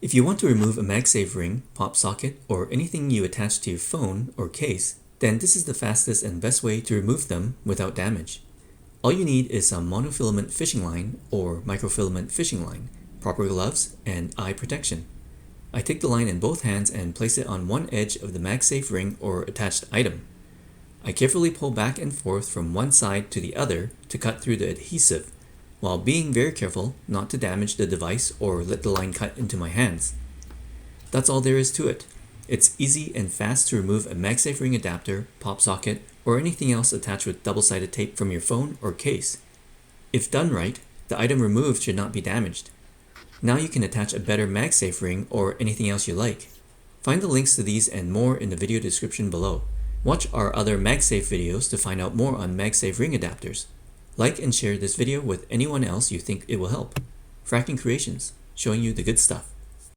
If you want to remove a MagSafe ring, pop socket, or anything you attach to your phone or case, then this is the fastest and best way to remove them without damage. All you need is some monofilament fishing line or microfilament fishing line, proper gloves, and eye protection. I take the line in both hands and place it on one edge of the MagSafe ring or attached item. I carefully pull back and forth from one side to the other to cut through the adhesive, while being very careful not to damage the device or let the line cut into my hands. That's all there is to it. It's easy and fast to remove a MagSafe ring adapter, pop socket, or anything else attached with double-sided tape from your phone or case. If done right, the item removed should not be damaged. Now you can attach a better MagSafe ring or anything else you like. Find the links to these and more in the video description below. Watch our other MagSafe videos to find out more on MagSafe ring adapters. Like and share this video with anyone else you think it will help. Frakking Creations, showing you the good stuff.